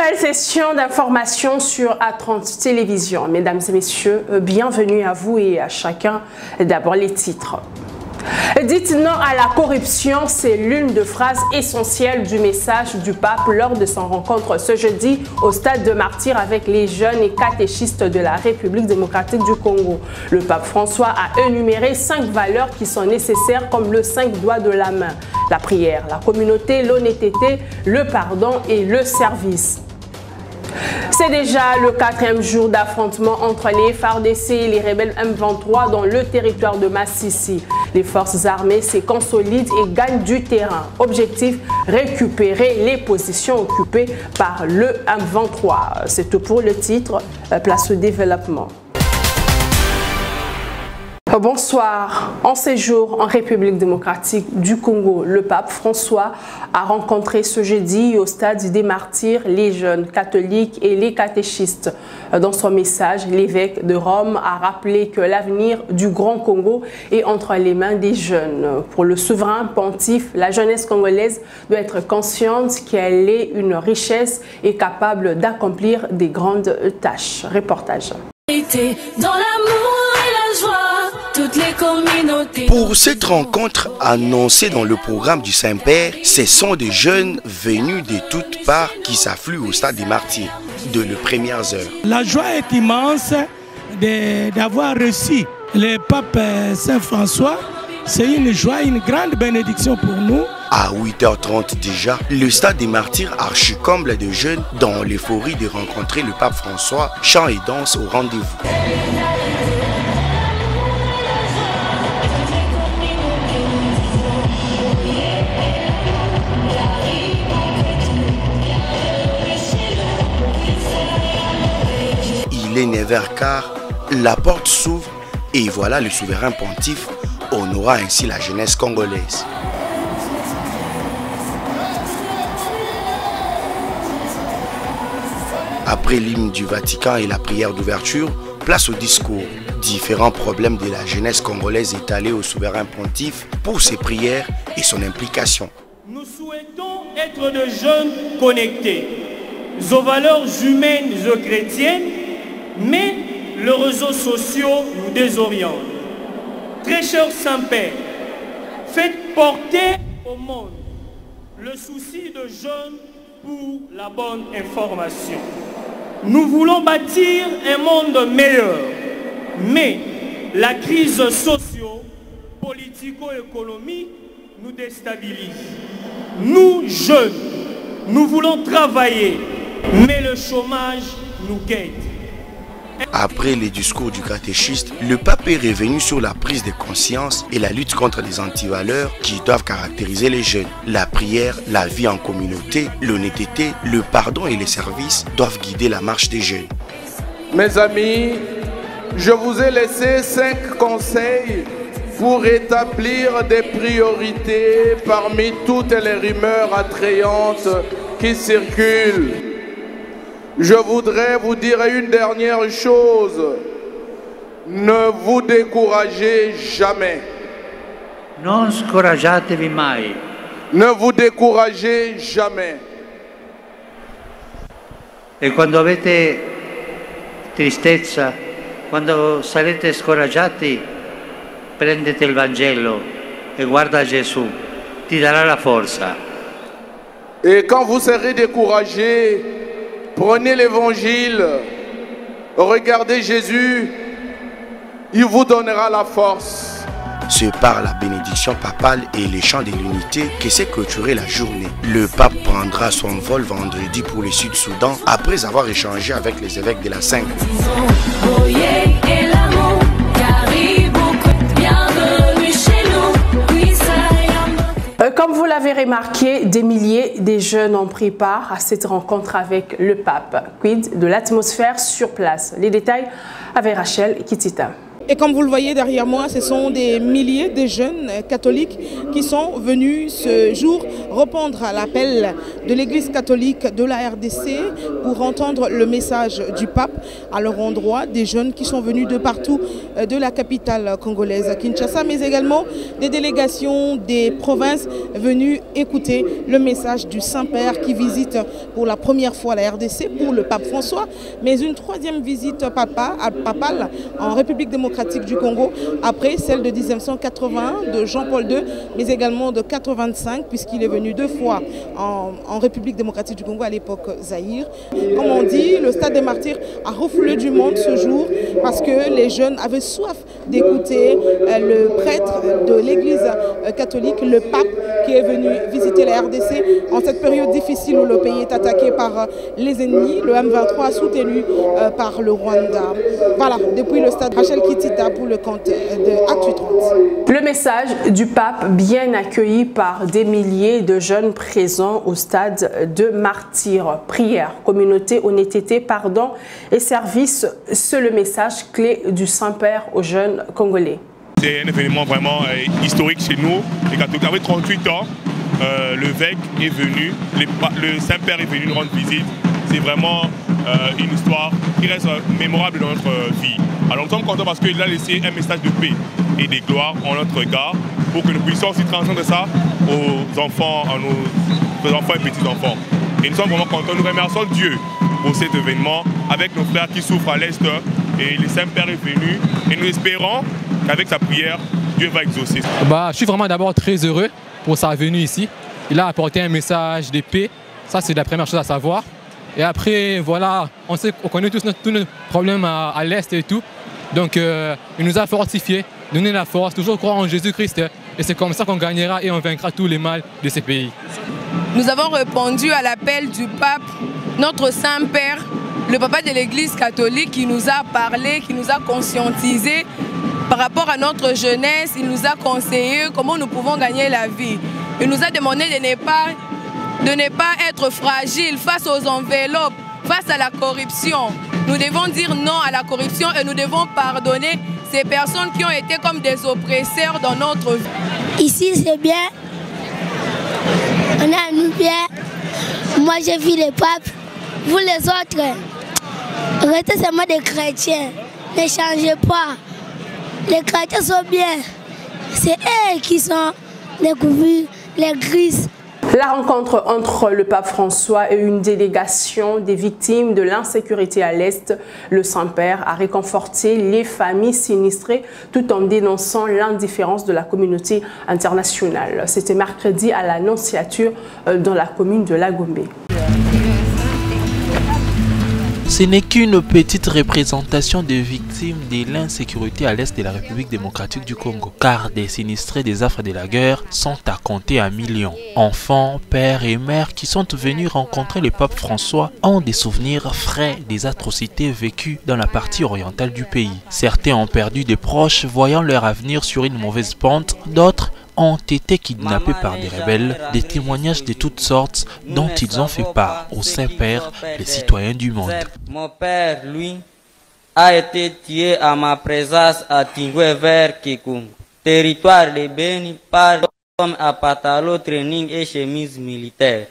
nouvelle session d'information sur A30 Télévision. Mesdames et messieurs, bienvenue à vous et à chacun. D'abord les titres. Dites non à la corruption, c'est l'une des phrases essentielles du message du pape lors de son rencontre ce jeudi au stade de Martyrs avec les jeunes et catéchistes de la République démocratique du Congo. Le pape François a énuméré 5 valeurs qui sont nécessaires comme le 5 doigts de la main: la prière, la communauté, l'honnêteté, le pardon et le service. C'est déjà le 4e jour d'affrontement entre les FARDC et les rebelles M23 dans le territoire de Massissi. Les forces armées se consolident et gagnent du terrain. Objectif: récupérer les positions occupées par le M23. C'est tout pour le titre. Place au développement. Bonsoir. En séjour en République démocratique du Congo, le pape François a rencontré ce jeudi au stade des Martyrs les jeunes catholiques et les catéchistes. Dans son message, l'évêque de Rome a rappelé que l'avenir du Grand Congo est entre les mains des jeunes. Pour le souverain pontife, la jeunesse congolaise doit être consciente qu'elle est une richesse et capable d'accomplir des grandes tâches. Reportage. Dans l'amour et la joie. Pour cette rencontre annoncée dans le programme du Saint-Père, ce sont des jeunes venus de toutes parts qui s'affluent au stade des Martyrs de les premières heures. La joie est immense d'avoir reçu le pape Saint-François. C'est une joie, une grande bénédiction pour nous. À 8h30 déjà, le stade des Martyrs archi-comble de jeunes dans l'euphorie de rencontrer le pape François, chant et danse au rendez-vous. Il est 9h15, la porte s'ouvre et voilà le souverain pontife honora ainsi la jeunesse congolaise. Après l'hymne du Vatican et la prière d'ouverture, place au discours. Différents problèmes de la jeunesse congolaise étalés au souverain pontife pour ses prières et son implication. Nous souhaitons être de jeunes connectés aux valeurs humaines et chrétiennes, mais les réseaux sociaux nous désorientent. Très cher Saint-Père, faites porter au monde le souci de jeunes pour la bonne information. Nous voulons bâtir un monde meilleur, mais la crise socio-politico-économique nous déstabilise. Nous, jeunes, nous voulons travailler, mais le chômage nous guette. Après les discours du catéchiste, le pape est revenu sur la prise de conscience et la lutte contre les antivaleurs qui doivent caractériser les jeunes. La prière, la vie en communauté, l'honnêteté, le pardon et les services doivent guider la marche des jeunes. Mes amis, je vous ai laissé 5 conseils pour établir des priorités parmi toutes les rumeurs attrayantes qui circulent. Je voudrais vous dire une dernière chose. Ne vous découragez jamais. Non scoraggiatevi mai. Ne vous découragez jamais. E quando avete tristezza, quando sarete scoraggiati, prendete il Vangelo e guarda Gesù, ti darà la forza. Et quand vous serez découragés, prenez l'évangile, regardez Jésus, il vous donnera la force. C'est par la bénédiction papale et les chants de l'unité que s'est clôturée la journée. Le pape prendra son vol vendredi pour le Sud-Soudan après avoir échangé avec les évêques de la 5. Comme vous l'avez remarqué, des milliers de jeunes ont pris part à cette rencontre avec le pape. Quid de l'atmosphère sur place? Les détails avec Rachel Kitita. Et comme vous le voyez derrière moi, ce sont des milliers de jeunes catholiques qui sont venus ce jour répondre à l'appel de l'Église catholique de la RDC pour entendre le message du pape à leur endroit. Des jeunes qui sont venus de partout de la capitale congolaise, Kinshasa, mais également des délégations des provinces venues écouter le message du Saint-Père qui visite pour la première fois la RDC pour le pape François, mais une troisième visite papale en République démocratique du Congo, après celle de 1981 de Jean-Paul II, mais également de 85, puisqu'il est venu 2 fois en République démocratique du Congo, à l'époque Zaïre. Comme on dit, le Stade des Martyrs a refoulé du monde ce jour, parce que les jeunes avaient soif d'écouter le prêtre de l'Église catholique, le pape, qui est venu visiter la RDC en cette période difficile où le pays est attaqué par les ennemis, le M23 soutenu par le Rwanda. Voilà, depuis le stade Rachel Kitty pour le compte de Actu 30. Le message du pape bien accueilli par des milliers de jeunes présents au stade de Martyrs. Prière, communauté, honnêteté, pardon et service, c'est le message clé du Saint-Père aux jeunes Congolais. C'est un événement vraiment historique chez nous. Les catholiques, après 38 ans, l'évêque est venu, le Saint-Père est venu nous rendre visite. C'est vraiment une histoire qui reste mémorable dans notre vie. Alors nous sommes contents parce qu'il a laissé un message de paix et de gloire en notre regard pour que nous puissions aussi transmettre ça aux enfants, à nos enfants et petits-enfants. Et nous sommes vraiment contents, nous remercions Dieu pour cet événement avec nos frères qui souffrent à l'Est et le Saint-Père est venu et nous espérons qu'avec sa prière, Dieu va exaucer. Je suis vraiment d'abord très heureux pour sa venue ici. Il a apporté un message de paix, ça c'est la première chose à savoir. Et après, voilà, on connaît tous nos problèmes à l'Est et tout. Donc, il nous a fortifiés, donné la force, toujours croire en Jésus-Christ. Et c'est comme ça qu'on gagnera et on vaincra tous les mals de ces pays. Nous avons répondu à l'appel du pape, notre Saint-Père, le papa de l'Église catholique qui nous a parlé, qui nous a conscientisés par rapport à notre jeunesse. Il nous a conseillé comment nous pouvons gagner la vie. Il nous a demandé de ne pas être fragile face aux enveloppes, face à la corruption. Nous devons dire non à la corruption et nous devons pardonner ces personnes qui ont été comme des oppresseurs dans notre vie. Ici c'est bien, on a nous bien. Moi j'ai vu le pape, vous les autres, restez seulement des chrétiens, ne changez pas. Les chrétiens sont bien, c'est eux qui sont découverts, les Christ. La rencontre entre le pape François et une délégation des victimes de l'insécurité à l'Est, le Saint-Père a réconforté les familles sinistrées tout en dénonçant l'indifférence de la communauté internationale. C'était mercredi à l'Annonciature dans la commune de Lagombe. Ce n'est qu'une petite représentation des victimes de l'insécurité à l'est de la République démocratique du Congo, car des sinistrés des affres de la guerre sont à compter à millions. Enfants, pères et mères qui sont venus rencontrer le pape François ont des souvenirs frais des atrocités vécues dans la partie orientale du pays. Certains ont perdu des proches voyant leur avenir sur une mauvaise pente, d'autres ont été kidnappés par des rebelles, des témoignages de toutes sortes dont ils ont fait part au Saint-Père, les citoyens du monde. Mon père, lui, a été tué à ma présence à Tingwe vers Kikum, territoire de Beni par l'homme à pantalon, training et chemise militaire.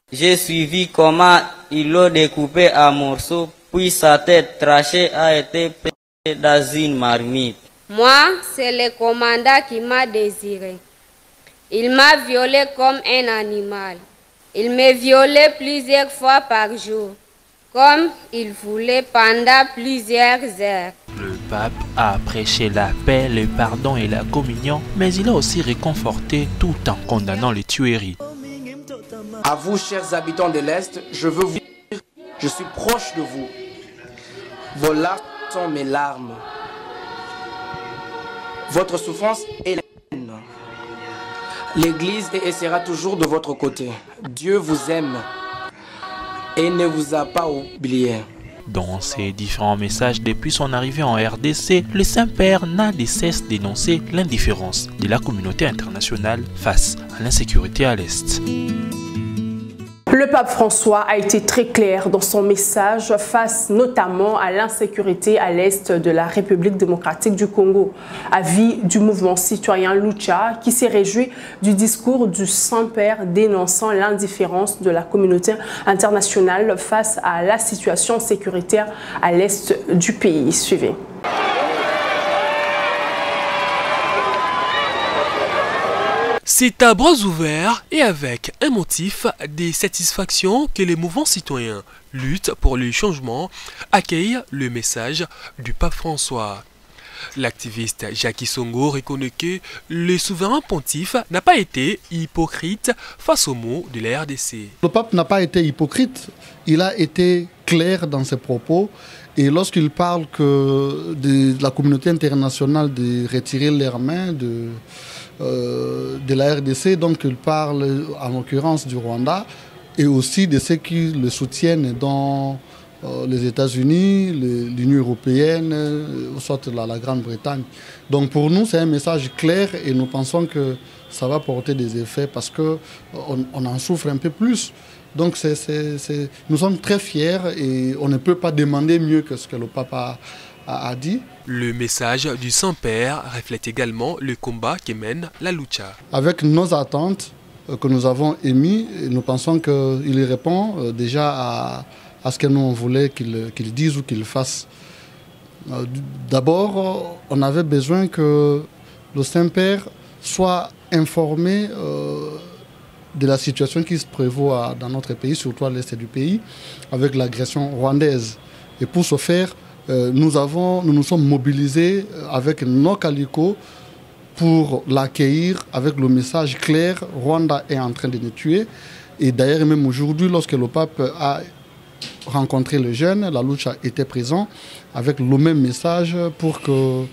J'ai suivi comment ils l'ont découpé à morceaux, puis sa tête trachée a été prise dans une marmite. Moi, c'est le commandant qui m'a désiré. Il m'a violé comme un animal. Il me violait plusieurs fois par jour, comme il voulait pendant plusieurs heures. Le pape a prêché la paix, le pardon et la communion, mais il a aussi réconforté tout en condamnant les tueries. À vous, chers habitants de l'Est, je veux vous dire, je suis proche de vous. Vos larmes sont mes larmes. Votre souffrance est la mienne. L'Église sera toujours de votre côté. Dieu vous aime et ne vous a pas oublié. Dans ses différents messages depuis son arrivée en RDC, le Saint-Père n'a de cesse d'énoncer l'indifférence de la communauté internationale face à l'insécurité à l'Est. Le pape François a été très clair dans son message face notamment à l'insécurité à l'est de la République démocratique du Congo. Avis du mouvement citoyen Lucha qui s'est réjoui du discours du Saint-Père dénonçant l'indifférence de la communauté internationale face à la situation sécuritaire à l'est du pays. Suivez. C'est à bras ouverts et avec un motif des satisfactions que les mouvements citoyens luttent pour le changement accueillent le message du pape François. L'activiste Jackie Songo reconnaît que le souverain pontife n'a pas été hypocrite face aux mots de la RDC. Le pape n'a pas été hypocrite, il a été clair dans ses propos. Et lorsqu'il parle de la communauté internationale de retirer leurs mains de la RDC, donc il parle en l'occurrence du Rwanda et aussi de ceux qui le soutiennent dans les États-Unis, l'Union européenne, soit la Grande-Bretagne. Donc pour nous, c'est un message clair et nous pensons que ça va porter des effets parce qu'on en souffre un peu plus. Donc nous sommes très fiers et on ne peut pas demander mieux que ce que le pape a dit. Le message du Saint-Père reflète également le combat que mène la Lucha. Avec nos attentes que nous avons émises, nous pensons qu'il répond déjà à ce que nous voulons qu'il dise ou qu'il fasse. D'abord, on avait besoin que le Saint-Père soit informé de la situation qui se prévaut dans notre pays, surtout à l'est du pays, avec l'agression rwandaise. Et pour ce faire, nous nous sommes mobilisés avec nos calicots pour l'accueillir avec le message clair, Rwanda est en train de nous tuer. Et d'ailleurs, même aujourd'hui, lorsque le pape a rencontré les jeunes, la Lucha était présent avec le même message pour que,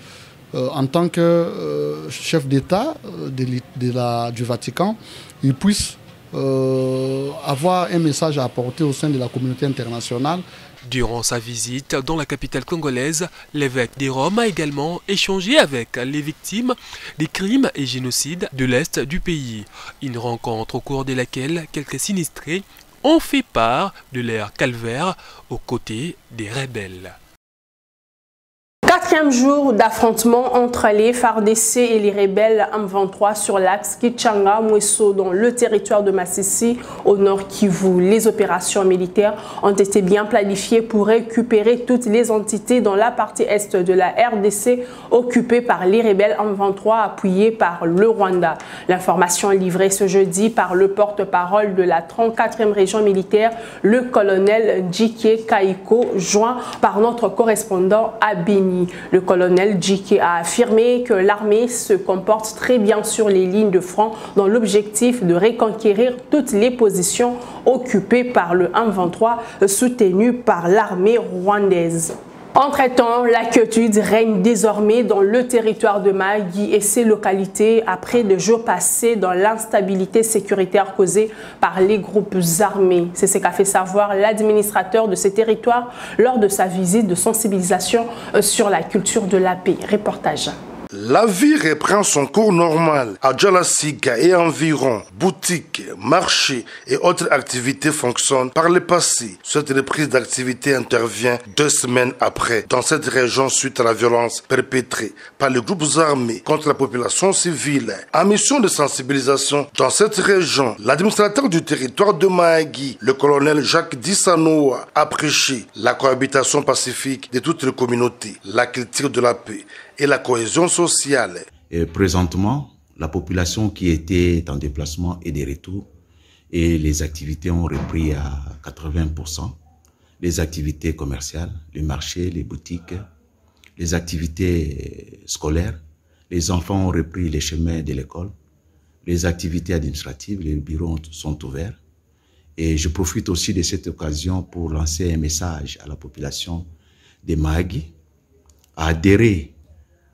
en tant que chef d'État du Vatican, il puisse avoir un message à apporter au sein de la communauté internationale. Durant sa visite dans la capitale congolaise, l'évêque de Rome a également échangé avec les victimes des crimes et génocides de l'Est du pays. Une rencontre au cours de laquelle quelques sinistrés ont fait part de leur calvaire aux côtés des rebelles. Quatrième jour d'affrontement entre les FARDC et les rebelles M23 sur l'axe Kichanga-Mweso dans le territoire de Massissi au nord Kivu. Les opérations militaires ont été bien planifiées pour récupérer toutes les entités dans la partie est de la RDC occupée par les rebelles M23 appuyés par le Rwanda. L'information livrée ce jeudi par le porte-parole de la 34e région militaire, le colonel Djike Kaiko, joint par notre correspondant à Béni. Le colonel Djike a affirmé que l'armée se comporte très bien sur les lignes de front dans l'objectif de reconquérir toutes les positions occupées par le M23 soutenu par l'armée rwandaise. Entre-temps, l'inquiétude règne désormais dans le territoire de Mahagi et ses localités après des jours passés dans l'instabilité sécuritaire causée par les groupes armés. C'est ce qu'a fait savoir l'administrateur de ces territoires lors de sa visite de sensibilisation sur la culture de la paix. Reportage. La vie reprend son cours normal à Djalasiga et environ. Boutiques, marchés et autres activités fonctionnent par le passé. Cette reprise d'activité intervient 2 semaines après dans cette région suite à la violence perpétrée par les groupes armés contre la population civile. En mission de sensibilisation dans cette région, l'administrateur du territoire de Mahagi, le colonel Jacques Dissanoa, a prêché la cohabitation pacifique de toutes les communautés, la culture de la paix et la cohésion sociale. Et présentement, la population qui était en déplacement est de retour et les activités ont repris à 80%. Les activités commerciales, les marchés, les boutiques, les activités scolaires, les enfants ont repris les chemins de l'école, les activités administratives, les bureaux sont ouverts. Et je profite aussi de cette occasion pour lancer un message à la population de Mahagi à adhérer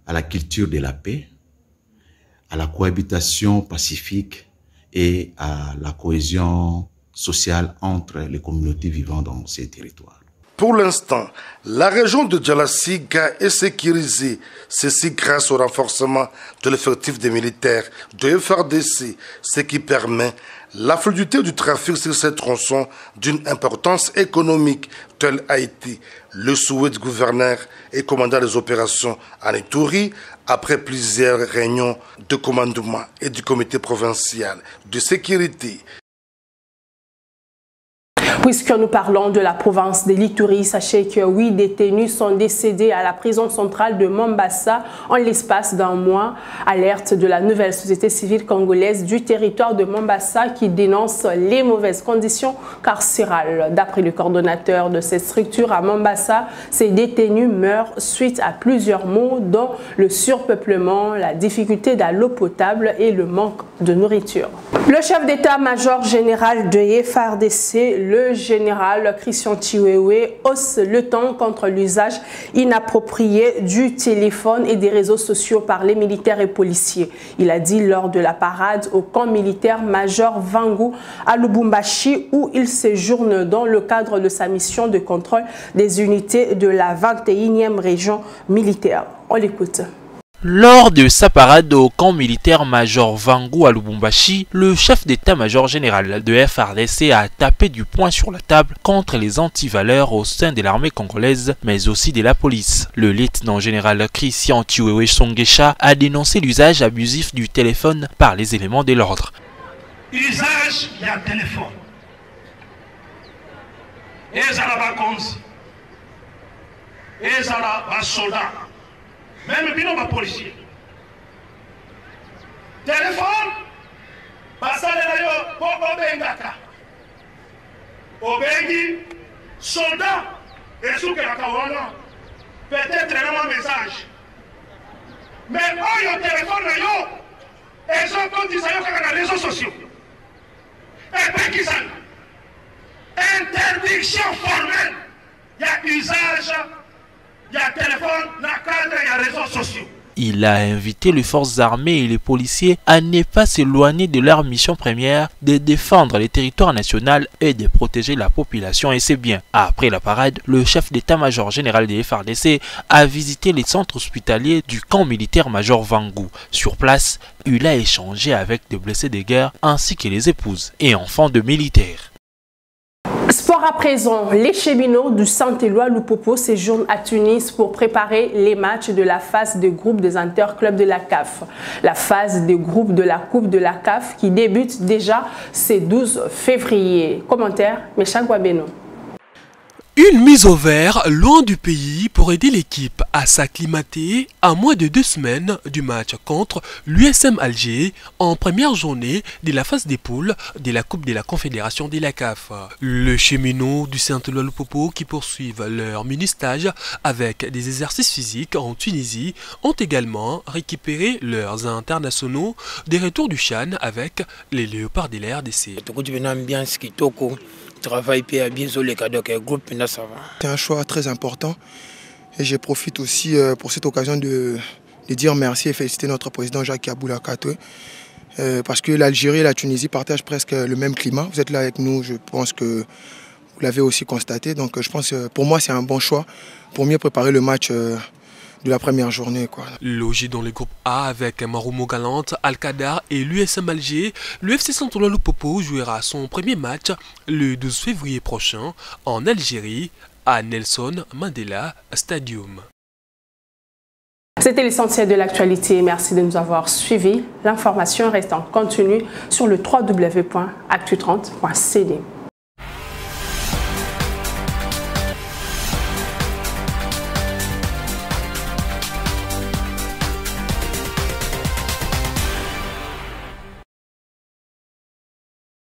à la culture de la paix, à la cohabitation pacifique et à la cohésion sociale entre les communautés vivant dans ces territoires. Pour l'instant, la région de Djalassiga est sécurisée, ceci grâce au renforcement de l'effectif des militaires de FARDC, ce qui permet la fluidité du trafic sur ces tronçons d'une importance économique. Tel a été le souhait du gouverneur et commandant des opérations à Ituri après plusieurs réunions de commandement et du comité provincial de sécurité. Puisque nous parlons de la province de l'Ituri, sachez que 8 détenus sont décédés à la prison centrale de Mombasa en l'espace d'un mois. Alerte de la nouvelle société civile congolaise du territoire de Mombasa qui dénonce les mauvaises conditions carcérales. D'après le coordonnateur de cette structure à Mombasa, ces détenus meurent suite à plusieurs maux dont le surpeuplement, la difficulté à l'eau potable et le manque de nourriture. Le chef d'état-major général de FARDC, le général Christian Chiwewe, hausse le ton contre l'usage inapproprié du téléphone et des réseaux sociaux par les militaires et policiers. Il a dit lors de la parade au camp militaire Major Vangu à Lubumbashi où il séjourne dans le cadre de sa mission de contrôle des unités de la 21e région militaire. On l'écoute. Lors de sa parade au camp militaire Major Vangu à Lubumbashi, le chef d'état-major général de FARDC a tapé du poing sur la table contre les antivaleurs au sein de l'armée congolaise, mais aussi de la police. Le lieutenant général Christian Chiwewe Songesha a dénoncé l'usage abusif du téléphone par les éléments de l'ordre. Usage du téléphone. Et ça va comme et ça va soldat. Même bino ba policier. Téléphone, basale na yo poko bengaka. Obengi, soldat, et souke la kawana. Peut-être un message. Mais oh yo téléphone na yo, et so quand ils sont sur les réseaux sociaux. Et puis qui ça? Interdiction formelle. Il y a usage. Il y a téléphone, la cadre, il y a réseaux sociaux. Il a invité les forces armées et les policiers à ne pas s'éloigner de leur mission première de défendre les territoires nationaux et de protéger la population et ses biens. Après la parade, le chef d'état-major général des FARDC a visité les centres hospitaliers du camp militaire Major Vangu. Sur place, il a échangé avec des blessés de guerre ainsi que les épouses et enfants de militaires. Sport à présent, les cheminots du Saint-Éloi Lupopo séjournent à Tunis pour préparer les matchs de la phase de groupe des interclubs de la CAF. La phase de groupe de la Coupe de la CAF qui débute déjà ce 12 février. Commentaire, Méchak Wabeno. Une mise au vert loin du pays pour aider l'équipe à s'acclimater à moins de 2 semaines du match contre l'USM Alger en première journée de la phase des poules de la Coupe de la Confédération de la CAF. Les cheminots du Saint-Éloi Lupopo qui poursuivent leur mini-stage avec des exercices physiques en Tunisie ont également récupéré leurs internationaux des retours du Chan avec les Léopards de la RDC. C'est un choix très important et je profite aussi pour cette occasion de dire merci et féliciter notre président Jacques Aboula Katoué parce que l'Algérie et la Tunisie partagent presque le même climat. Vous êtes là avec nous, je pense que vous l'avez aussi constaté. Donc je pense pour moi c'est un bon choix pour mieux préparer le match de la première journée. Logé dans le groupe A avec Maroumo Galante, Al-Qadar et l'USM Alger, le FC Saint-Éloi Lupopo jouera son premier match le 12 février prochain en Algérie à Nelson Mandela Stadium. C'était l'essentiel de l'actualité. Merci de nous avoir suivis. L'information reste en continu sur le www.actu30.cd.